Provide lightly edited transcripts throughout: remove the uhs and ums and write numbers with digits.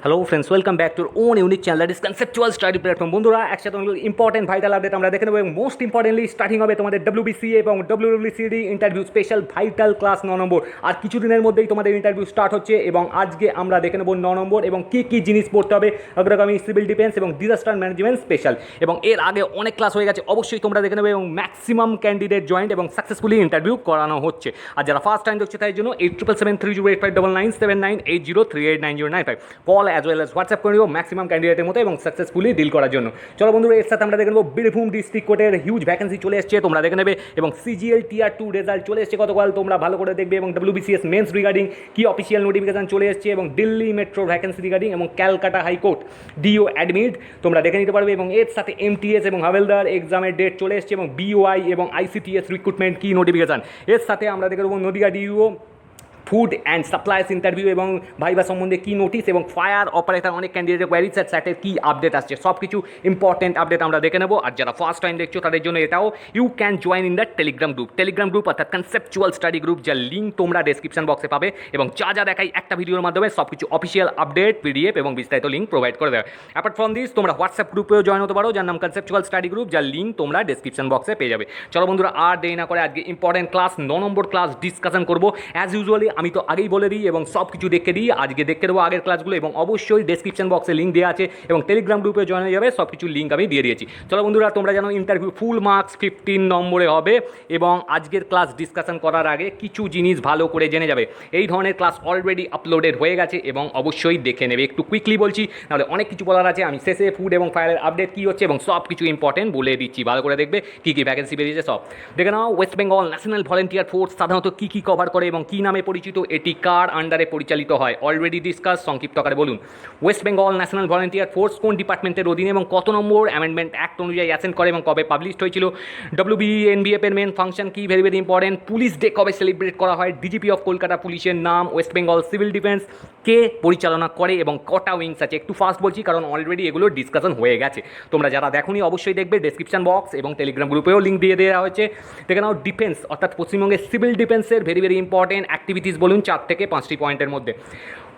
Hello friends, welcome back to own unique channel that is conceptual study platform. বন্ধুরা, একসাথে important vital update আমরা দেখে নেবো এবং মোস্ট ইম্পর্টেন্টলি স্টার্টিং হবে তোমাদের WBCA এবং WWCD interview special vital class 9 নম্বর। আর কিছুদিনের মধ্যেই তোমাদের ইন্টারভিউ স্টার্ট হচ্ছে এবং আজকে আমরা দেখে নেবো 9 নম্বর এবং কী কী জিনিস পড়তে হবে অগ্রগামী সিভিল ডিফেন্স এবং ডিজাস্টার ম্যানেজমেন্ট স্পেশাল। এবং এর আগে অনেক ক্লাস হয়ে গেছে, অবশ্যই তোমরা দেখে নেবে এবং ম্যাক্সিমাম ক্যান্ডিডেট জয়েন্ট এবং সাকসেসফুলি ইন্টারভিউ করানো হচ্ছে। আর যারা ফার্স্ট টাইম দেখছে তাই জন্য 87773085997938903895 call as well as WhatsApp করে নিও ম্যাক্সিমাম ক্যান্ডিডেটের মতো এবং সাকসেসফুলি ডিল করার জন্য। চলো বন্ধুরা, এর সাথে আমরা দেখে নেবো বীরভূম ডিস্ট্রিক্ট কোর্টের হিউজ ভ্যাকেন্সি চলে এসছে, তোমরা দেখে নেবে এবং CGL Tier 2 রেজাল্ট চলে এসছে গতকাল, তোমরা ভালো করে দেখবে এবং WBCS মেন্স রিগার্ডিং কি অফিসিয়াল নোটিফিকেশন চলে এসছে এবং দিল্লি মেট্রো ভ্যাকেন্সি রিগার্ডিং এবং ক্যালকাটা হাইকোর্ট DO অ্যাডমিট তোমরা দেখে নিতে পারবে এবং এর সাথে MTS এবং হাভেলদার এক্সামের ডেট চলে এসছে এবং BOI এবং ICTS রিক্রুটমেন্ট কি নোটিফিকেশন। এর সাথে আমরা দেখে নেবো Nadia DO food and supplies interview এবং ভাইবা সম্বন্ধে কী নোটিস এবং ফায়ার অপারেটর অনেক ক্যান্ডিডেটের কোয়ারিজ স্যাটের কী আপডেট আসছে, সব কিছু ইম্পর্টেন্ট আপডেট আমরা দেখে নেবো। আর যারা ফার্স্ট টাইম দেখছো তাদের জন্য এটাও you can join in the telegram group অর্থাৎ কনসেপচুয়াল স্টাডি গ্রুপ, যার লিঙ্ক তোমরা ডেসক্রিপশন বক্সে পাবে এবং যা যা দেখাই একটা ভিডিওর মাধ্যমে সব কিছু অফিসিয়াল আপডেট PDF এবং বিস্তারিত লিঙ্ক প্রোভাইড করে দেবে। অ্যাপার্ট ফ্রম দিস তোমরা হোয়াটসঅ্যাপ গ্রুপেও জয়েন হতে পারো, যার নাম কনসেপচুয়াল স্টাডি গ্রুপ, যার লিঙ্ক তোমরা ডেসক্রিপশন বক্সে পেয়ে যাবে। চলো বন্ধুরা, আর দেরি না করে আজকে ইম্পর্টেন্ট ক্লাস 9 নম্বর ক্লাস ডিসকাশন করবো। অ্যাজ ইউজুয়ালি আমি তো আগেই বলে দিই এবং সব কিছু দেখে দিই, আজকে দেখে দেবো আগের ক্লাসগুলো এবং অবশ্যই ডেসক্রিপশন বক্সে লিঙ্ক দেওয়া আছে এবং টেলিগ্রাম গ্রুপে জয়েন হয়ে যাবে, সব কিছু লিঙ্ক আমি দিয়ে দিয়েছি। চলো বন্ধুরা, তোমরা জানো ইন্টারভিউ ফুল মার্কস 15 নম্বরে হবে এবং আজকের ক্লাস ডিসকাশন করার আগে কিছু জিনিস ভালো করে জেনে যাবে। এই ধরনের ক্লাস অলরেডি আপলোডেড হয়ে গেছে এবং অবশ্যই দেখে নেবে। একটু কুইকলি বলছি, নাহলে অনেক কিছু বলার আছে। আমি শেষে ফুড এবং ফায়ারের আপডেট কী হচ্ছে এবং সব কিছু ইম্পর্টেন্ট বলে দিচ্ছি, ভালো করে দেখবে কী কী ভ্যাকেন্সি বেরিয়েছে সব দেখে নাও। West Bengal national volunteer force সাধারণত কী কী কভার করে এবং কী নামে পরিচিত, এটি কার আন্ডারে পরিচালিত হয়, অলরেডি ডিসকাস, সংক্ষিপ্ত আকারে বলুন। West Bengal national volunteer force কোন ডিপার্টমেন্টের অধীনে এবং কত নম্বর অ্যামেন্ডমেন্ট অ্যাক্ট অনুযায়ী অ্যাসেন্ট করে এবং কবে পাবলিশড হয়েছিল। WBENBF এর মেন ফাংশন কি, very very important. Police day কবে সেলিব্রেট করা হয়। DGP অফ কলকাতা পুলিশের নাম। ওয়েস্ট বেঙ্গল সিভিল ডিফেন্স কে পরিচালনা করে এবং কটা উইংস আছে। একটু ফাস্ট বলছি কারণ অলরেডি এগুলো ডিসকাশন হয়ে গেছে, তোমরা যারা দেখোনি অবশ্যই দেখবে। ডেসক্রিপশন বক্স এবং টেলিগ্রাম গ্রুপেও লিঙ্ক দিয়ে দেওয়া হয়েছে। দেখে নাও ডিফেন্স অর্থাৎ পশ্চিমবঙ্গের সিভিল ডিফেন্সের ভেরি ভেরি ইম্পর্টেন্ট অ্যাক্টিভিটিস বলুন 4 থেকে 5টি পয়েন্টের মধ্যে।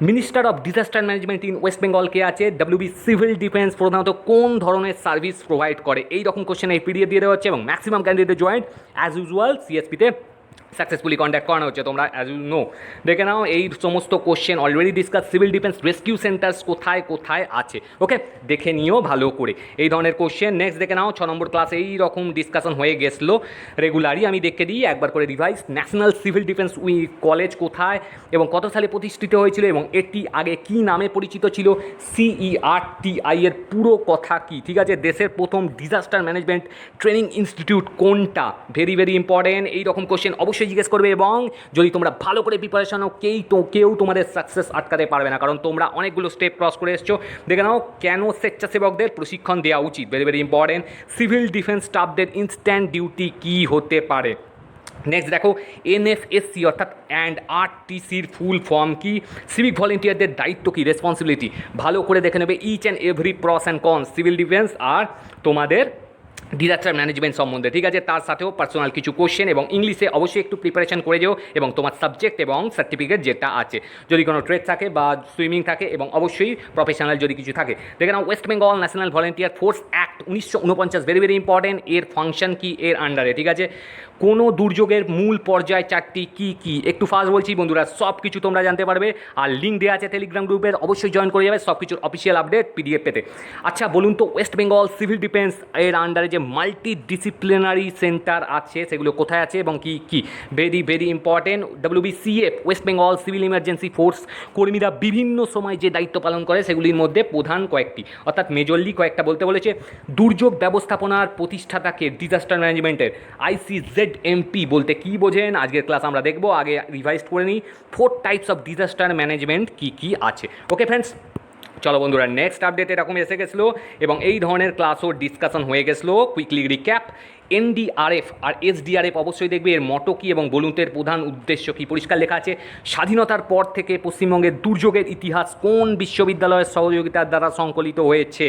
Minister of disaster management in West Bengal কে আছে। WB সিভিল ডিফেন্স প্রধানত কোন ধরনের সার্ভিস প্রোভাইড করে, এই রকম কোশ্চেন এই PDF দিয়ে দেওয়া হচ্ছে এবং maximum candidate joined as usual CSP-তে সাকসেসফুলি কন্ট্যাক্ট করানো হচ্ছে, তোমরা অ্যাজ ইউ নো দেখে নাও। এই সমস্ত question already discuss. Civil defence rescue centres কোথায় কোথায় আছে, ওকে দেখে নিও ভালো করে এই ধরনের কোশ্চেন। নেক্সট দেখে নাও 6 নম্বর ক্লাস এই রকম ডিসকাশন হয়ে গেছিলো রেগুলারই, আমি দেখে দিই একবার করে revise. National civil defence college কোথায় এবং কত সালে প্রতিষ্ঠিত হয়েছিল এবং এটি আগে কি নামে পরিচিত ছিল। CERTI এর পুরো কথা কি, ঠিক আছে। দেশের প্রথম ডিজাস্টার ম্যানেজমেন্ট ট্রেনিং ইনস্টিটিউট কোনটা, ভেরি ভেরি ইম্পর্টেন্ট। এই রকম কোশ্চেন অবশ্যই জিজ্ঞেস করবে এবং যদি তোমরা ভালো করে প্রিপারেশন হও কেউ তোমাদের সাকসেস আটকাতে পারবে না, কারণ তোমরা অনেকগুলো স্টেপ ক্রস করে এসছো। দেখে নাও কেন স্বেচ্ছাসেবকদের প্রশিক্ষণ দেওয়া উচিত, very very important. Civil defence স্টাফদের ইনস্ট্যান্ট ডিউটি কী হতে পারে। নেক্সট দেখো NFSC অর্থাৎ RTCর ফুল ফর্ম কি। সিভিক ভলেন্টিয়ারদের দায়িত্ব কী, রেসপন্সিবিলিটি ভালো করে দেখে নেবে। Each and every pros and cons civil defence আর তোমাদের ডিজাস্টার ম্যানেজমেন্ট সম্বন্ধে, ঠিক আছে। তার সাথেও পার্সোনাল কিছু কোশ্চেন এবং ইংলিশে অবশ্যই একটু প্রিপারেশন করে যেও এবং তোমার সাবজেক্ট এবং সার্টিফিকেট যেটা আছে, যদি কোনো ট্রেড থাকে বা সুইমিং থাকে এবং অবশ্যই প্রফেশনাল যদি কিছু থাকে। দেখে নাও West Bengal national volunteer Force Act 1949 very very important. এর ফাংশন কি, এর আন্ডারে, ঠিক আছে। কোনো দুর্যোগের মূল পর্যায় 4টি কী কী, একটু ফাস্ট বলছি বন্ধুরা, সব কিছু তোমরা জানতে পারবে আর লিঙ্ক দেওয়া আছে টেলিগ্রাম গ্রুপের, অবশ্যই জয়েন করে যাবে সব কিছুর অফিসিয়াল আপডেট PDF পেতে। আচ্ছা বলুন তো, ওয়েস্ট বেঙ্গল সিভিল ডিফেন্স এর আন্ডারে যে মাল্টি ডিসিপ্লিনারি সেন্টার আছে সেগুলো কোথায় আছে এবং কি কি, very very important. WBCF West Bengal civil emergency force কর্মীরা বিভিন্ন সময় যে দায়িত্ব পালন করে সেগুলির মধ্যে প্রধান কয়েকটি অর্থাৎ মেজরলি কয়েকটা বলতে বলেছে। দুর্যোগ ব্যবস্থাপনার প্রতিষ্ঠাতাকে ডিজাস্টার ম্যানেজমেন্টের ICZMP বলতে কী বোঝেন, আজকের ক্লাস আমরা দেখবো। আগে রিভাইজ করে নিই 4 টাইপস অফ ডিজাস্টার ম্যানেজমেন্ট কী কী আছে, ওকে ফ্রেন্ডস। চলো বন্ধুরা, নেক্সট আপডেট এরকম এসে গেছিলো এবং এই ধরনের ক্লাসও ডিসকাশন হয়ে গেছিলো। কুইকলি রিক্যাপ, এনডিআরএফ আর এসডিআরএফ অবশ্যই দেখবে এর মটো কী এবং বলুন তো এর প্রধান উদ্দেশ্য কী। পরিষ্কার লেখা আছে, স্বাধীনতার পর থেকে পশ্চিমবঙ্গের দুর্যোগের ইতিহাস কোন বিশ্ববিদ্যালয়ের সহযোগিতার দ্বারা সংকলিত হয়েছে।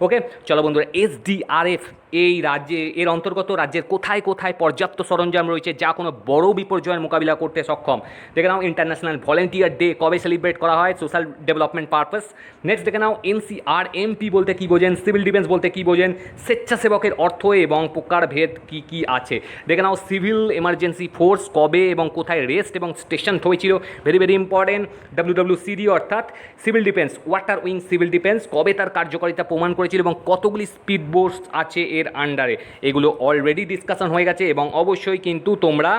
ওকে, চলো বন্ধুরা, এসডিআরএফ এই রাজ্যে এর অন্তর্গত রাজ্যের কোথায় কোথায় পর্যাপ্ত সরঞ্জাম রয়েছে যা কোনো বড় বিপর্যয়ের মোকাবিলা করতে সক্ষম। দেখে নাও ইন্টারন্যাশনাল ভলেন্টিয়ার ডে কবে সেলিব্রেট করা হয়, সোশ্যাল ডেভেলপমেন্ট পারপাস। নেক্সট দেখে নাও এনসিআরএমপি বলতে কী বোঝেন, সিভিল ডিফেন্স বলতে কী বোঝেন, স্বেচ্ছাসেবকের অর্থ এবং প্রকারভেদ কী কী আছে। দেখে নাও সিভিল এমার্জেন্সি ফোর্স কবে এবং কোথায় রেস্ট এবং স্টেশন হয়েছিল, ভেরি ভেরি ইম্পর্টেন্ট। ডাব্লিউডাব্লিউসিডি অর্থাৎ civil defence water wing civil defence কবে তার কার্যকারিতা প্রমাণ করেছিল এবং কতগুলি স্পিড বোটস আছে এর আন্ডারে, এগুলো অলরেডি ডিসকাশন হয়ে গেছে এবং অবশ্যই কিন্তু তোমরা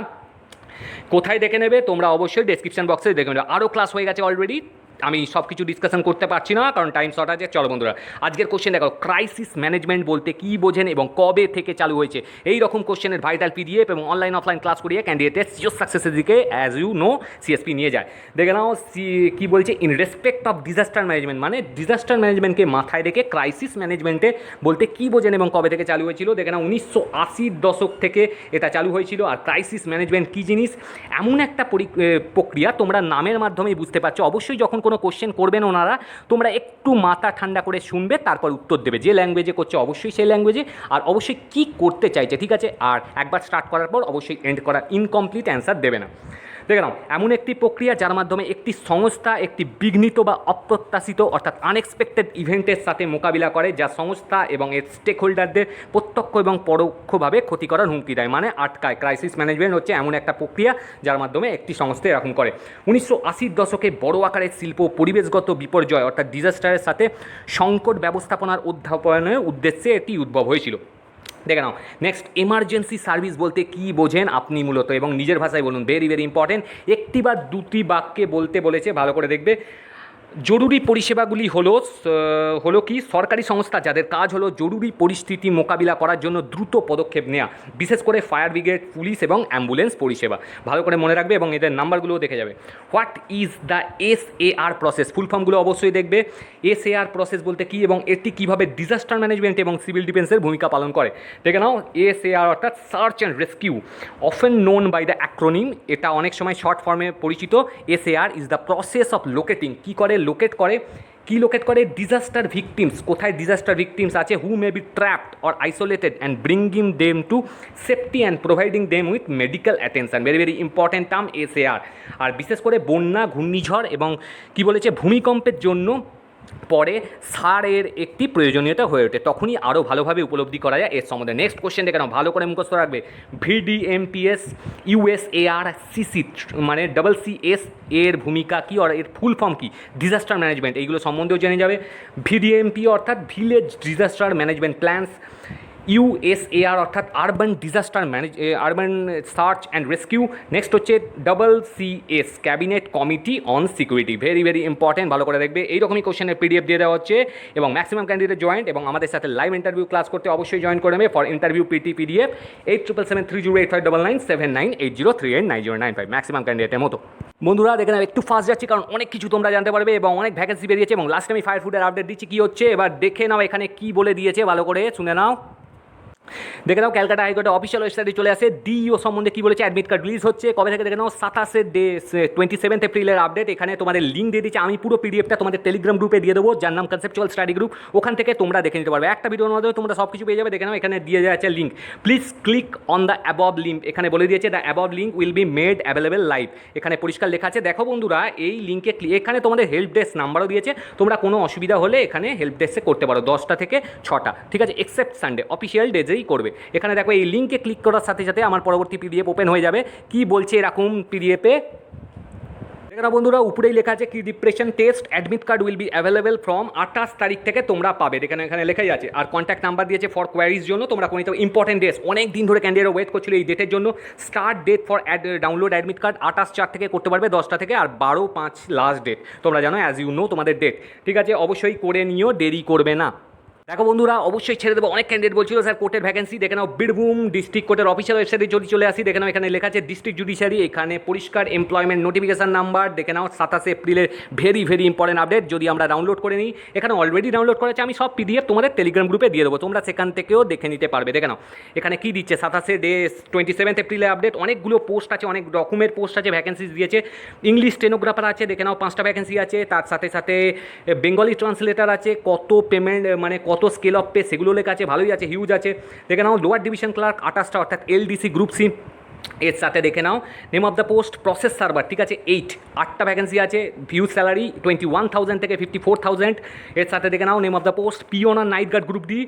কোথায় দেখে নেবে, তোমরা অবশ্যই ডেসক্রিপশন বক্সে দেখে নেবে। আরও ক্লাস হয়ে গেছে অলরেডি, আমি সব কিছু ডিসকাশন করতে পারছি না কারণ টাইম শর্ট আছে। চলো বন্ধুরা, আজকের কোশ্চেন দেখো, ক্রাইসিস ম্যানেজমেন্ট বলতে কী বোঝেন এবং কবে থেকে চালু হয়েছে। এই রকম কোশ্চেনের ভাইটাল পিডিএফ এবং অনলাইন অফলাইন ক্লাস করিয়ে ক্যান্ডিডেটের সিওর সাকসেসের দিকে অ্যাজ ইউ নো সিএসপি নিয়ে যায়। দেখে নাও কী বলছে, in respect of disaster management, মানে ডিজাস্টার ম্যানেজমেন্টকে মাথায় রেখে ক্রাইসিস ম্যানেজমেন্টে বলতে কী বোঝেন এবং কবে থেকে চালু হয়েছিল। দেখে নাও 1980-র দশক থেকে এটা চালু হয়েছিল। আর ক্রাইসিস ম্যানেজমেন্ট কী জিনিস, এমন একটা প্রক্রিয়া, তোমরা নামের মাধ্যমেই বুঝতে পারছো। অবশ্যই যখন কোনো কোশ্চেন করবেন ওনারা, তোমরা একটু মাথা ঠান্ডা করে শুনবে, তারপর উত্তর দেবে। যে ল্যাঙ্গুয়েজে করছে অবশ্যই সেই ল্যাঙ্গুয়েজে, আর অবশ্যই কী করতে চাইছে, ঠিক আছে। আর একবার স্টার্ট করার পর অবশ্যই এন্ড করা, ইনকমপ্লিট অ্যান্সার দেবে না। দেখে নাও, এমন একটি প্রক্রিয়া যার মাধ্যমে একটি সংস্থা একটি বিঘ্নিত বা অপ্রত্যাশিত অর্থাৎ আনএক্সপেক্টেড ইভেন্টের সাথে মোকাবিলা করে, যা সংস্থা এবং এর স্টেক হোল্ডারদের প্রত্যক্ষ এবং পরোক্ষভাবে ক্ষতি করার হুমকি দেয়, মানে আটকায়। ক্রাইসিস ম্যানেজমেন্ট হচ্ছে এমন একটা প্রক্রিয়া যার মাধ্যমে একটি সংস্থা এরকম করে। 1980-র দশকে বড় আকারের শিল্প পরিবেশগত বিপর্যয় অর্থাৎ ডিজাস্টারের সাথে সংকট ব্যবস্থাপনার অধ্যাপনের উদ্দেশ্যে এটি উদ্ভব হয়েছিল। দেখে নাও নেক্সট, এমার্জেন্সি সার্ভিস বলতে কী বোঝেন আপনি মূলত, এবং নিজের ভাষায় বলুন, ভেরি ভেরি ইম্পর্টেন্ট। একটি বা দুটি বাক্যে বলতে বলেছে, ভালো করে দেখবে। জরুরি পরিষেবাগুলি হলো কি, সরকারি সংস্থা যাদের কাজ হলো জরুরি পরিস্থিতি মোকাবিলা করার জন্য দ্রুত পদক্ষেপ নেওয়া, বিশেষ করে ফায়ার ব্রিগেড, পুলিশ এবং অ্যাম্বুলেন্স পরিষেবা। ভালো করে মনে রাখবে এবং এদের নাম্বারগুলোও দেখে যাবে। What is the SAR process, full ফর্মগুলো অবশ্যই দেখবে। SAR প্রসেস বলতে কী এবং এটি কীভাবে ডিজাস্টার ম্যানেজমেন্ট এবং সিভিল ডিফেন্সের ভূমিকা পালন করে। দেখে নাও, SAR অর্থাৎ search and rescue, often known by the acronym, এটা অনেক সময় শর্ট ফর্মে পরিচিত। SAR is the process of locating, কী করে, লোকেট করে ডিজাস্টার ভিকটিমস, কোথায় ডিজাস্টার ভিকটিমস আছে, who may be trapped or isolated and bringing them to safety and providing them with medical attention. Very very important term SAR। আর বিশেষ করে বন্যা, ঘূর্ণিঝড় এবং কী বলেছে ভূমিকম্পের জন্য পরে সারের একটি প্রয়োজনীয়তা হয়ে ওঠে, তখনই আরও ভালোভাবে উপলব্ধি করা যায় এর সম্বন্ধে। নেক্সট কোশ্চেন দেখে নাও, ভালো করে মুখস্থ রাখবে। VDMPS USAR CC মানে CC এর ভূমিকা কী আর এর ফুল ফর্ম কী, ডিজাস্টার ম্যানেজমেন্ট, এইগুলো সম্বন্ধেও জেনে যাবে। VDMP অর্থাৎ village disaster management plans. USAR অর্থাৎ urban search and rescue. Next হচ্ছে CCS cabinet committee on security. Very very important, ভালো করে দেখবে। এইরকমই কোশ্চেনের PDF দিয়ে দেওয়া হচ্ছে এবং ম্যাক্সিমাম ক্যান্ডিডেট জয়েন্ট এবং আমাদের সাথে লাইভ ইন্টারভিউ ক্লাস করতে অবশ্যই জয়েন করে নেবে। ফর ইন্টারভিউ PDF 877730859980389095 ম্যাক্সিমাম ক্যান্ডিডেটের মতো। বন্ধুরা দেখে নাও, একটু ফাস্ট যাচ্ছি কারণ অনেক কিছু তোমরা জানতে পারবে এবং অনেক ভ্যাকেন্সি বেরিয়েছে এবং লাস্টে আমি ফায়ার ফুডের আপডেট দিচ্ছি কী হচ্ছে। এবার দেখে নাও এখানে কী বলে দিয়েছে, ভালো করে শুনে নাও। দেখে নাও, ক্যালকাটা হাইকোর্টে অফিসিয়াল ওয়েবসাইটে চলে আসে DEO সম্বন্ধে কী বলেছে, অ্যাডমিট কার্ড রিলিজ হচ্ছে কবে থেকে। দেখে নাও 27 এপ্রিলের আপডেট, এখানে তোমাদের লিঙ্ক দিয়ে দিচ্ছে। আমি পুরো PDFটা তোমাদের টেলিগ্রাম গ্রুপে দিয়ে দেবো, যার নাম কনসেপচুয়াল স্টাডি গ্রুপ। ওখান থেকে তোমরা দেখে নিতে পারবে, একটা ভিডিওর মধ্যে তোমরা সব কিছু পেয়ে যাবে। দেখে নাও এখানে দিয়ে যাচ্ছে link, please click on the above link. এখানে বলে দিয়েছে the above link will be made available live, এখানে পরিষ্কার লেখা আছে। দেখো বন্ধুরা, এই লিঙ্কে এখানে তোমাদের হেল্প ডেস্ক নাম্বারও দিয়েছে, তোমরা কোনো অসুবিধা হলে এখানে হেল্প ডেস্কে করতে পারো 10টা থেকে 6টা, ঠিক আছে, এক্সেপ্ট সানডে, অফিসিয়াল ডেজেই করবে। এখানে দেখো এই লিঙ্কে ক্লিক করার সাথে সাথে আমার পরবর্তী PDF ওপেন হয়ে যাবে। কি বলছে এরকম PDF-এ, দেখো বন্ধুরা, উপরেই লেখা আছে কি, depression test admit card will be available from 28 তারিখ থেকে তোমরা পাবে। এখানে লেখাই আছে। আর কন্ট্যাক্ট নাম্বার দিয়েছে ফর কোয়ারিজ জন্য, তোমরা কোনো ইম্পর্টেন্ট ডেটস, অনেক দিন ধরে ক্যান্ডিডেট ওয়েট করছিল এই ডেটের জন্য। Start date for download admit card 28/4 থেকে করতে পারবে 10টা থেকে, আর 12/5 লাস্ট ডেট। তোমরা জানো অ্যাজ ইউ নো তোমাদের ডেট, ঠিক আছে, অবশ্যই করে নিও, দেরি করবে না। দেখো বন্ধুরা, অবশ্যই ছেড়ে দেবো। অনেক ক্যান্ডিডেট বলছিল স্যার কোর্টের ভ্যাকেন্সি, দেখে নাও বীরভূম ডিস্ট্রিক্ট কোর্টের অফিসিয়াল ওয়েবসাইটে যদি চলে আসি, দেখে নাও এখানে লেখা আছে ডিস্ট্রিক্ট জুডিশিয়ারি, এখানে পরিষ্কার এমপ্লয়মেন্ট নোটিফিকেশন নাম্বার, দেখে নাও 27 এপ্রিলের ভেরি ভেরি ইম্পর্টেন্ট আপডেট। যদি আমরা ডাউনলোড করে নিই, এখানে অলরেডি ডাউনলোড করেছে, আমি সব পিডিএফ তোমাদের টেলিগ্রাম গ্রুপে দিয়ে দেবো, তোমরা সেখান থেকেও দেখে নিতে পারবে। দেখে নাও এখানে কী দিচ্ছে, 27 এপ্রিলে আপডেট, অনেকগুলো পোস্ট আছে, অনেক রকমের পোস্ট আছে, ভ্যাকেন্সিজ দিয়েছে। ইংলিশ স্টেনোগ্রাফার আছে, দেখে নাও 5টা ভ্যাকেন্সি আছে, তার সাথে সাথে বেঙ্গলি ট্রান্সলেটার আছে, কত পেমেন্ট মানে কত স্কেল অফ পে সেগুলো লেখা আছে, ভালোই আছে, হিউজ আছে। দেখে নাও লোয়ার ডিভিশন ক্লার্ক 28টা, অর্থাৎ এলডিসি গ্রুপ সি। এর সাথে দেখে নাও name of the post process server, ঠিক আছে 8টা ভ্যাকেন্সি আছে, ভিউ স্যালারি 21,000 থেকে 54,000। এর সাথে দেখে নাও name of the post peon আর night guard group D,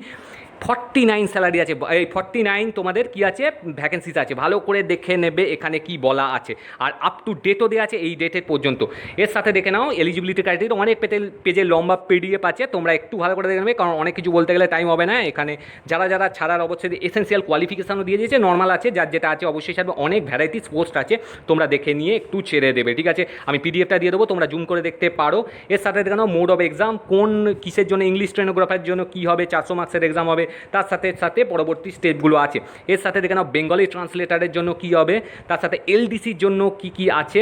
49 salary আছে, এই 49 তোমাদের কি আছে ভ্যাকেন্সিস আছে, ভালো করে দেখে নেবে এখানে কি বলা আছে। আর আপ টু ডেটও দেওয়া আছে এই ডেটের পর্যন্ত। এর সাথে দেখে নাও এলিজিবিলিটি ক্রাইটেরিয়া, অনেক পেজের লম্বা পিডিএফ আছে, তোমরা একটু ভালো করে দেখে নেবে, কারণ অনেক কিছু বলতে গেলে টাইম হবে না। এখানে যারা যারা ছাড়ার অবশ্যই এসেন্সিয়াল কোয়ালিফিকেশানও দিয়ে দিয়েছে, নর্মাল আছে, যার যেটা আছে অবশ্যই ছাড়বে, অনেক ভ্যারাইটিস পোস্ট আছে, তোমরা দেখে নিয়ে একটু ছেড়ে দেবে, ঠিক আছে। আমি পিডিএফটা দিয়ে দেবো, তোমরা জুম করে দেখতে পারো। এর সাথে দেখে নাও মোড অফ এক্সাম, কোন কিসের জন্য, ইংলিশ স্টেনোগ্রাফারের জন্য কী হবে, 400 মার্কসের এক্সাম হবে, তার সাথে সাথে পরবর্তী স্টেপগুলো আছে। এর সাথে দেখে নাও বেঙ্গলি ট্রান্সলেটারের জন্য কী হবে, তার সাথে এলডিসির জন্য কী কী আছে,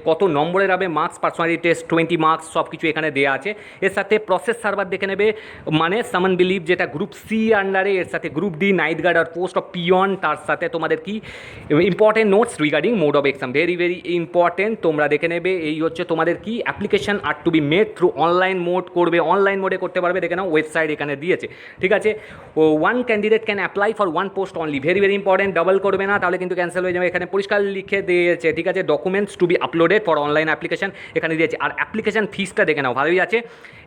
কত নম্বরের হবে মার্কস, পার্সোনালিটি টেস্ট 20 মার্কস, সব কিছু এখানে দেওয়া আছে। এর সাথে প্রসেস সার্ভার দেখে নেবে, মানে সামন বিলিভ যেটা গ্রুপ সি আন্ডারে, এর সাথে গ্রুপ ডি নাইট গার্ড আর পোস্ট অফ পিয়ন, তার সাথে তোমাদের কি important notes regarding mode of exam, very very important, তোমরা দেখে নেবে। এই হচ্ছে তোমাদের কি application are to be made through online mode করবে, অনলাইন মোডে করতে পারবে, দেখে নাও ওয়েবসাইট এখানে দিয়েছে, ঠিক আছে। One candidate can apply for one post only, very very important, double করবে না তাহলে কিন্তু ক্যান্সেল হয়ে যাবে, এখানে পরিষ্কার লিখে দিয়েছে, ঠিক আছে। Documents two be uploaded for online application এখানে দিয়েছে। আর অ্যাপ্লিকেশন ফিসটা দেখে নাও, ভালোই আছে,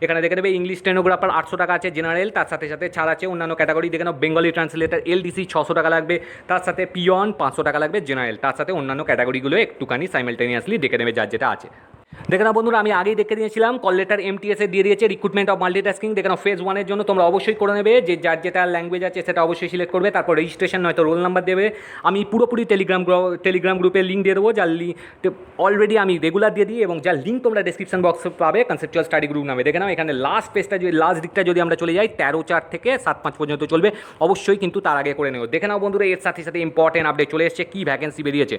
এখানে দেখে নেবে ইংলিশ স্টেনোগ্রাফার 800 টাকা আছে জেনারেল, তার সাথে সাথে ছাড় আছে অন্যান্য ক্যাটাগরি, দেখে নাও বেঙ্গলি ট্রান্সলেটার এলডিসি 600 টাকা লাগবে, তার সাথে পিয়ন 500 টাকা লাগবে জেনারেল, তার সাথে অন্যান্য ক্যাটাগরিগুলো একটুখানি সাইমেলটেনিয়াসলি দেখে নেবে যার যেটা আছে। দেখে নাও বন্ধুরা, আমি আগেই দেখে দিয়েছিলাম কল লেটার এমটিএসে দিয়ে দিয়েছে রিক্রুটমেন্ট অফ মাল্টিটাস্কিং, দেখে নাও ফেজ 1-এর জন্য তোমরা অবশ্যই করে নেবে, যে যার যেটা ল্যাঙ্গুয়েজ আছে সেটা অবশ্যই সিলেক্ট করবে, তারপর রেজিস্ট্রেশন নয়তো রোল নাম্বার দেবে। আমি পুরোপুরি টেলিগ্রাম গ্রুপের লিঙ্ক দিয়ে দেবো, যার অলরেডি আমি রেগুলার দিয়ে দিই, এবং যার লিঙ্ক তোমরা ডেসক্রিপশন বক্সে পাবে কনসেপচুয়াল স্টাডি গ্রুপ নামে। দেখে নাও এখানে লাস্ট পেজটা যদি, লাস্ট দিকটা যদি আমরা চলে যাই 13/4 থেকে 7/5 পর্যন্ত চলবে, অবশ্যই কিন্তু তার আগে করে নেব। দেখে নাও বন্ধুরা, এর সাথে সাথে ইম্পর্টেন্ট আপডেট চলে এসেছে, কী ভ্যাকেন্সি বেরিয়েছে।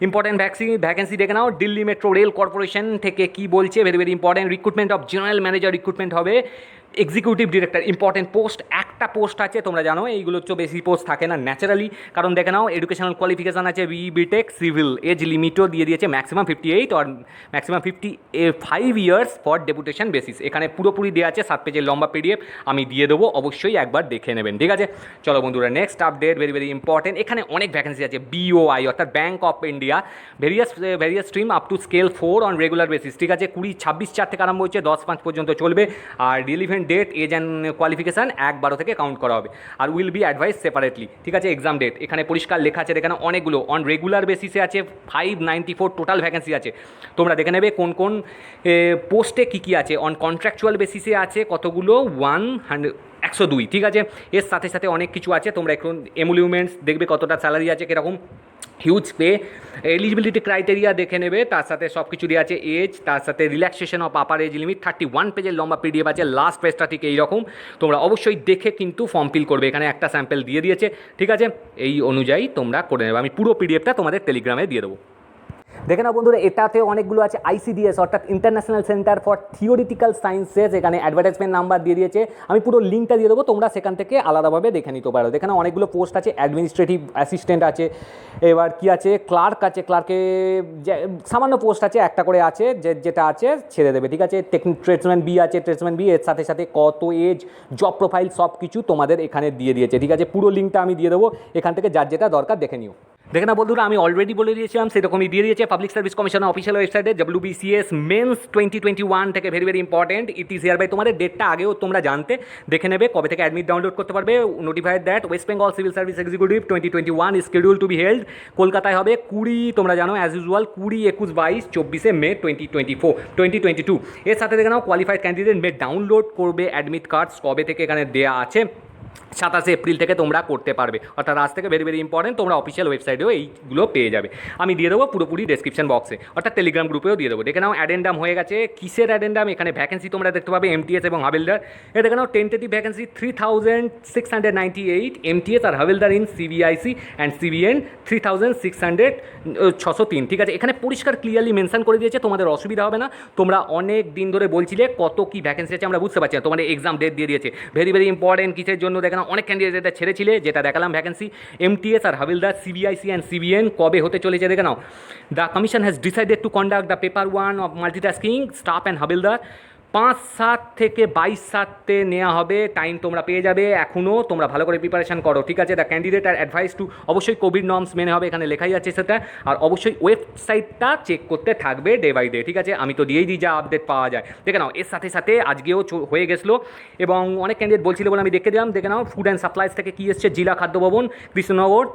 ইম্পর্টেন্ট ভ্যাকেন্সি দেখে নাও, দিল্লি মেট্রো রেল কর্পোরেশন থেকে কি বলছে, very very important, recruitment of general manager recruitment হবে, এক্সিকিউটিভ ডিরেক্টর, ইম্পর্টেন্ট পোস্ট, একটা পোস্ট আছে, তোমরা জানো এইগুলো হচ্ছে বেশি পোস্ট থাকে না ন্যাচারালি, কারণ দেখে নাও এডুকেশনাল কোয়ালিফিকেশান আছে বিটেক সিভিল, এজ লিমিটও দিয়ে দিয়েছে ম্যাক্সিমাম 58 আর maximum 55 years for deputation basis, এখানে পুরোপুরি দেওয়া আছে, 7 পেজের লম্বা পিডিএফ আমি দিয়ে দেবো, অবশ্যই একবার দেখে নেবেন, ঠিক আছে। চলো বন্ধুরা, next update very very important, এখানে অনেক ভ্যাকেন্সি আছে, বিওআই অর্থাৎ bank of India, various stream up to scale 4 on regular basis, ঠিক আছে। 26/4 থেকে আরম্ভ হচ্ছে, 10/5 পর্যন্ত চলবে, আর relevant date, age and qualification 1/12 থেকে কাউন্ট করা হবে, আর উইল বি অ্যাডভাইস সেপারেটলি, ঠিক আছে। এক্সাম ডেট এখানে পরিষ্কার লেখা আছে, এখানে অনেকগুলো অন রেগুলার বেসিসে আছে, 594 টোটাল ভ্যাকেন্সি আছে, তোমরা দেখে নেবে কোন কোন পোস্টে কী কী আছে। অন কন্ট্রাকচুয়াল বেসিসে আছে কতগুলো, 102, ঠিক আছে। এর সাথে সাথে অনেক কিছু আছে, তোমরা একটু এমুলিউমেন্টস দেখবে কতটা স্যালারি আছে, কীরকম হিউজ পে, এলিজিবিলিটি ক্রাইটেরিয়া দেখে নেবে, তার সাথে সব কিছু দেওয়া আছে, এজ, তার সাথে relaxation of upper age limit, 31 পেজের লম্বা পিডিএফ আছে, লাস্ট পেজটা ঠিক এইরকম, তোমরা অবশ্যই দেখে কিন্তু ফর্ম ফিল করবে, এখানে একটা স্যাম্পল দিয়ে দিয়েছে, ঠিক আছে। এই অনুযায়ী তোমরা করে নেবে, আমি পুরো পিডিএফটা তোমাদের টেলিগ্রামে দিয়ে দেবো। দেখে নাও বন্ধুরা, এটাতে অনেকগুলো আছে, আইসিডিএস অর্থাৎ international centre for theoretical sciences, এখানে অ্যাডভার্টাইজমেন্ট নাম্বার দিয়ে দিয়েছে, আমি পুরো লিঙ্কটা দিয়ে দেবো, তোমরা সেখান থেকে আলাদাভাবে দেখে নিতে পারো। দেখে নাও অনেকগুলো পোস্ট আছে, অ্যাডমিনিস্ট্রেটিভ অ্যাসিস্ট্যান্ট আছে, এবার কি আছে, ক্লার্ক আছে, ক্লার্কে সামান্য পোস্ট আছে, একটা করে আছে, যেটা আছে ছেড়ে দেবে, ঠিক আছে। ট্রেডসম্যান বি আছে, ট্রেডসম্যান বি, এর সাথে সাথে কত এজ, জব প্রোফাইল সব কিছু তোমাদের এখানে দিয়ে দিয়েছে, ঠিক আছে। পুরো লিঙ্কটা আমি দিয়ে দেবো, এখান থেকে যার যেটা দরকার দেখে নিও। দেখে না বন্ধুরা, আমি অলরেডি বলে দিয়েছিলাম, সেরকমই দিয়ে দিয়েছে পাবলিক সার্ভিস কমিশনের অফিসিয়াল ওয়েবসাইটে, WBCS মেন্স 2021 থেকে, very very important, it is hereby বাই, তোমাদের ডেটটা আগেও তোমরা জানতে, দেখে নেবে কবে থেকে অ্যাডমিট ডাউনলোড করতে পারবে। Notified that West Bengal civil service executive 2021 is scheduled to be held, কলকাতায় হবে 20, তোমরা জানো অ্যাজ ইউজুয়াল 20, 21, 22, 24 মে 2022। এর সাথে দেখে নাও কোয়ালিফাইড ক্যান্ডিডেট মে ডাউনলোড করবে অ্যাডমিট কার্ডস, কবে থেকে এখানে দেওয়া আছে, 27 এপ্রিল থেকে তোমরা করতে পারবে, অর্থাৎ আজ থেকে ভেরি ইম্পর্টেন্ট, তোমরা অফিসিয়াল ওয়েবসাইটেও এইগুলো পেয়ে যাবে। আমি দিয়ে দেবো পুরোপুরি ডেসক্রিপশন বক্সে, অর্থাৎ টেলিগ্রাম গ্রুপেও দিয়ে দেবো। দেখে নাও অ্যাডেন্ডাম হয়ে গেছে। কিসের অ্যাডেন্ডাম? এখানে ভ্যাকেন্সি তোমরা দেখতে পাবে এমটিএস এবং হাবিলদার। এ দেখে নাও টেন্টেটিভ ভ্যাকেন্সি 3698, এমটিএস আর havildar in CBIC and CBN 3600, ঠিক আছে। এখানে পরিষ্কার ক্লিয়ারলি মেনশন করে দিয়েছে, তোমাদের অসুবিধা হবে না। তোমরা অনেক দিন ধরে বলছিলে কত কী ভ্যাকেন্সি আছে আমরা বুঝতে পারছি না, তোমাদের এক্সাম ডেট দিয়ে দিয়েছে। ভেরি ইম্পর্টেন্ট কিসের জন্য দেখে নাও, অনেক ক্যান্ডিডেট এটা ছেড়েছিলে, যেটা দেখালাম ভ্যাকেন্সি এমটিএস আর হাবিলদার সিবিআইসি অ্যান্ড সিবিএন কবে হতে চলেছে দেখে নাও। The commission has decided to conduct the paper 1 of multitasking staff and havildar 5/7 থেকে 22/7 নেওয়া হবে। টাইম তোমরা পেয়ে যাবে, এখনও তোমরা ভালো করে প্রিপারেশন করো, ঠিক আছে। The candidate are advise to, অবশ্যই কোভিড নর্মস মেনে হবে, এখানে লেখাই আছে সেটা। আর অবশ্যই ওয়েবসাইটটা চেক করতে থাকবে ডে বাই ডে, ঠিক আছে। আমি তো দিয়েই দিই যা আপডেট পাওয়া যায়। দেখে নাও এর সাথে সাথে আজকেও হয়ে গেছিলো এবং অনেক ক্যান্ডিডেট বলছিল বলে আমি দেখে দিলাম। দেখে নাও ফুড অ্যান্ড সাপ্লাইজ থেকে কী এসছে, জেলা খাদ্য ভবন, Krishnanagar,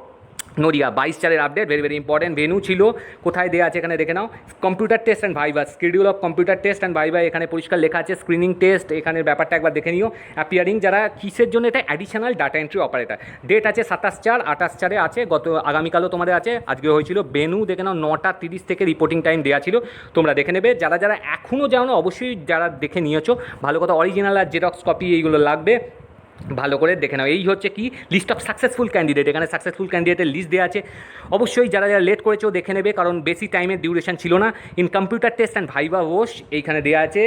Nadia, 22/4 update, very important. Venue ছিল কোথায় দেওয়া আছে এখানে দেখে নাও। Computer test and viva, schedule of computer test and viva এখানে পরিষ্কার লেখা আছে। স্ক্রিনিং টেস্ট এখানের ব্যাপারটা একবার দেখে নিও। অ্যাপিয়ারিং যারা কিসের জন্য, এটা additional data entry operator. Date আছে 27/4, 28/4 আছে, গত আগামীকালও তোমাদের আছে, আজকে হয়েছিল। বেনু দেখে নাও 9:30 থেকে রিপোর্টিং টাইম দেওয়া ছিল, তোমরা দেখে নেবে। যারা যারা এখনও যাও না, অবশ্যই যারা দেখে নিয়েছো ভালো কথা, অরিজিনাল আর জেরক্স কপি এইগুলো লাগবে, ভালো করে দেখে নাও। এই হচ্ছে কি লিস্ট অফ সাকসেসফুল ক্যান্ডিডেট, এখানে সাকসেসফুল ক্যান্ডিডেটের লিস্ট দেওয়া আছে। অবশ্যই যারা যারা লেট করেছো দেখে নেবে, কারণ বেশি টাইমের ডিউরেশন ছিল না। In computer test and viva ওস এইখানে দেওয়া আছে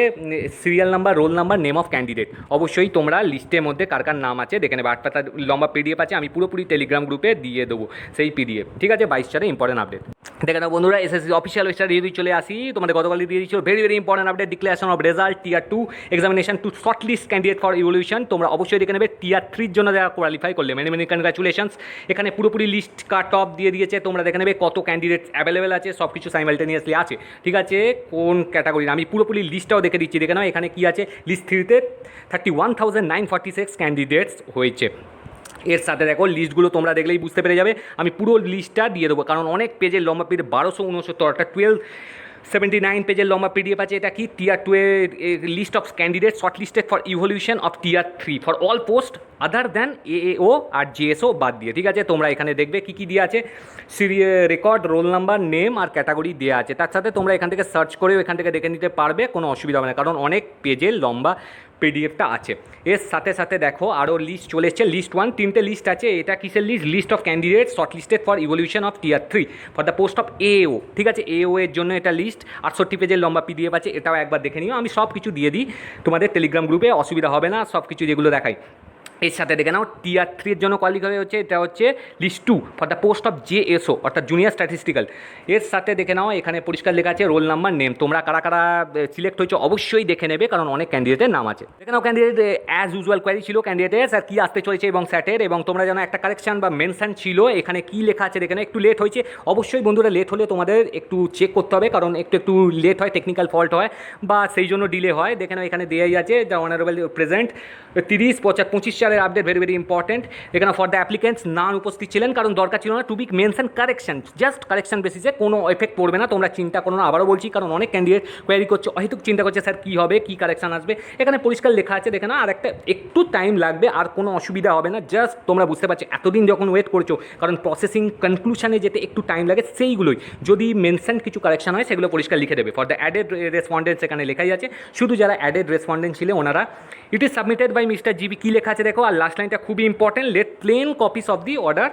serial number, roll number, name of candidate. অবশ্যই তোমরা লিস্টের মধ্যে কার কার নাম আছে দেখে নেবে। 8 পাতা লম্বা পিডিএফ আছে, আমি পুরোপুরি টেলিগ্রাম গ্রুপে দিয়ে দেবো সেই পিডিএফ, ঠিক আছে। 22/4 ইম্পর্টেন্ট আপডেট দেখে নাও বন্ধুরা। এসএসসি অফিসিয়াল ওয়েবসাইট দিয়ে চলে আসি, তোমাদের গতকালই দিয়ে দিচ্ছিল। Very important update, declaration of result tier 2 examination to short list candidate for evaluation. তোমরা অবশ্যই দেখে নেবে টিয়ার 3 জন্য যারা কোয়ালিফাই করলে মেনি কনগ্রাচুলেশনস। এখানে পুরোপুরি লিস্ট কাট অফ দিয়ে দিয়েছে, তোমরা দেখে নেবে কত ক্যান্ডিডেট অ্যাভেলেবেল আছে, সব কিছু সাইমালটেনিয়াসলি আছে, ঠিক আছে। কোন ক্যাটাগরি আমি পুরোপুরি লিস্টটাও দেখে দিচ্ছি, দেখে নাও। এখানে কি আছে, লিস্ট 3তে 31,946 ক্যান্ডিডেটস হয়েছে। এর সাথে দেখো লিস্টগুলো তোমরা দেখলেই বুঝতে পেরে যাবে, আমি পুরো লিস্টটা দিয়ে দেবো, কারণ অনেক পেজের লম্বা পিরিয়ড 1269, একটা 1279 পেজের লম্বা পিডিএফ আছে। এটা কি টিয়ার 2 এর list of candidate short listed for evaluation of tier 3 for all post other than AAO আর জিএসও বাদ দিয়ে, ঠিক আছে। তোমরা এখানে দেখবে কী কী দেওয়া আছে, রেকর্ড, রোল নাম্বার, নেম আর ক্যাটাগরি দেওয়া আছে। তার সাথে তোমরা এখান থেকে সার্চ করেও এখান থেকে দেখে নিতে পারবে, কোনো অসুবিধা হবে না, কারণ অনেক পেজের লম্বা পিডিএফটা আছে। এর সাথে সাথে দেখো আরও লিস্ট চলে এসছে, লিস্ট 1, 3টে লিস্ট আছে। এটা কিসের list, list of candidate short listed for evaluation of tier 3 for the post of AO, ঠিক আছে। এও এর জন্য এটা লিস্ট 68 পেজের লম্বা পিডিএফ আছে, এটাও একবার দেখে নিও। আমি সব কিছু দিয়ে দিই তোমাদের টেলিগ্রাম গ্রুপে, অসুবিধা হবে না, সব কিছু যেগুলো দেখাই। এর সাথে দেখে নাও টিয়ার 3 এর জন্য কোয়ালিফাই হচ্ছে, এটা হচ্ছে list 2 for the post of JSO অর্থাৎ জুনিয়র স্ট্যাটিস্টিক্যাল। এর সাথে দেখে নাও এখানে পরিষ্কার লেখা আছে রোল নাম্বার, নেম। তোমরা কারা কারা সিলেক্ট হয়েছে অবশ্যই দেখে নেবে, কারণ অনেক ক্যান্ডিডেটের নাম আছে। দেখে নাও ক্যান্ডিডেট অ্যাজ ইউজুয়াল কোয়ারি ছিল ক্যান্ডিডেটের, স্যার কী আসতে চলেছে এবং স্যাটের, এবং তোমরা যেন একটা কারেকশান বা মেনশন ছিল এখানে কী লেখা আছে দেখে নাও। একটু লেট হয়েছে, অবশ্যই বন্ধুরা লেট হলে তোমাদের একটু চেক করতে হবে, কারণ একটু লেট হয়, টেকনিক্যাল ফল্ট হয় বা সেই জন্য ডিলে হয়। দেখে নাও এখানে দেওয়াই আছে the honourable present 30/25/4 update, very important. এখানে ফর দ্য অ্যাপ্লিকেন্টস নান উপস্থিত ছিলেন, কারণ দরকার ছিল না। To be mention correction, just correction বেসিসে, কোনো এফেক্ট পড়বে না, তোমরা চিন্তা করো না। আবারও বলছি, কারণ অনেক ক্যান্ডিডেট কোয়ারি করছে, অহেতুক চিন্তা করছে স্যার কী হবে, কী কারেকশন আসবে। এখানে পরিষ্কার লেখা আছে দেখে না, আর একটা একটু টাইম লাগবে, আর কোনো অসুবিধা হবে না। জাস্ট তোমরা বুঝতে পারছো এতদিন যখন ওয়েট করছো, কারণ প্রসেসিং কনক্লুশনে যেতে একটু টাইম লাগে, সেইগুলোই যদি মেনশন কিছু কারেকশন হয় সেগুলো পরিষ্কার লিখে দেবে। ফর দ্য অ্যাডেড রেসপন্ডেন্টস এখানে লেখাই আছে, শুধু যারা অ্যাডেড রেসপন্ডেন্ট ছিল ওনারা। It is submitted by mister GB, কী লেখা আছে দেখো, আর লাস্ট লাইনটা খুবই important, let plain copies of the order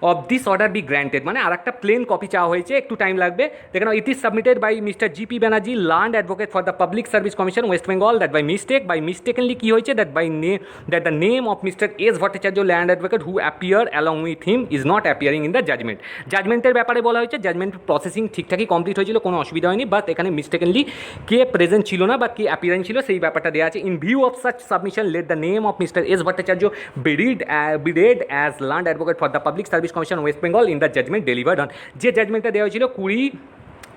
of this order be granted, মানে আর একটা প্লেন কপি চাওয়া হয়েছে, একটু টাইম লাগবে। দেখেন it is submitted by mister GP Banerjee, learned advocate for the Public Service Commission West Bengal, that by mistakenly কী হয়েছে, that the name of mister S Bhattacharya learned advocate who appear along with him is not appearing in the judgment. জাজমেন্টের ব্যাপারে বলা হয়েছে, judgement processing ঠিকঠাকই complete হয়েছিল, কোনো অসুবিধা হয়নি, বাট এখানে মিস্টেকেনলি কে প্রেজেন্ট ছিল না বা কে অ্যাপিয়ারেন্স ছিল সেই ব্যাপারটা দেওয়া আছে। In view of such submission let the name of mister S Bhattacharya be read as land advocate for the public service commission West Bengal in the judgement delivered on. যে জাজমেন্টটা দেওয়া হয়েছিল 20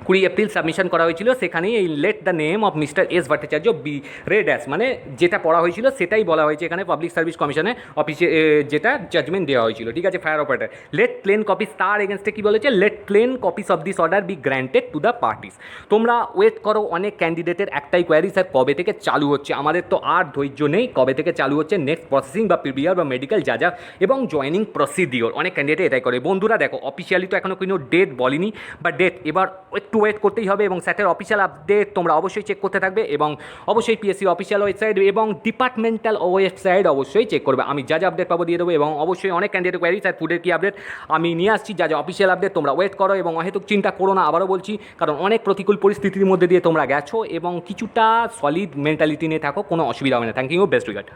20 এপ্রিল সাবমিশন করা হয়েছিল, সেখানেই এই let the name of mister S Bhattacharya be read as, মানে যেটা পড়া হয়েছিল সেটাই বলা হয়েছে এখানে পাবলিক সার্ভিস কমিশনে অফিসে যেটা জাজমেন্ট দেওয়া হয়েছিল, ঠিক আছে। Fire operator let plain copies, তার এগেনস্টে কী বলেছে, let plain copies of this order be granted to the parties. তোমরা ওয়েট করো, অনেক ক্যান্ডিডেটের একটাই কোয়ারি, স্যার কবে থেকে চালু হচ্ছে, আমাদের তো আর ধৈর্য নেই, কবে থেকে চালু হচ্ছে নেক্সট প্রসেসিং বা পিবিআর বা মেডিকেল যা যা এবং জয়েনিং প্রসিডিওর, অনেক ক্যান্ডিডেট এটাই করে। বন্ধুরা দেখো, অফিসিয়ালি তো এখনও কোনো ডেট বলেনি বা ডেট এবার একটু ওয়েট করতেই হবে, এবং স্যাটের অফিসিয়াল আপডেট তোমরা অবশ্যই চেক করতে থাকবে, এবং অবশ্যই পিএসসি অফিসিয়াল ওয়েবসাইট এবং ডিপার্টমেন্টাল ওয়েবসাইট অবশ্যই চেক করবে। আমি যা যা আপডেট পাবো দিয়ে দেবো, এবং অবশ্যই অনেক ক্যান্ডিডেট কোয়ারি স্যার ফুডের কী আপডেট আমি নিয়ে আসছি, যা যা অফিসিয়াল আপডেট তোমরা ওয়েট করো, এবং অহেতুক চিন্তা করো না, আবারও বলছি, কারণ অনেক প্রতিকূল পরিস্থিতির মধ্যে দিয়ে তোমরা গেছো এবং কিছুটা সলিড মেন্টালিটি নিয়ে থাকো, কোনো অসুবিধা হবে না। Thank you, best regard.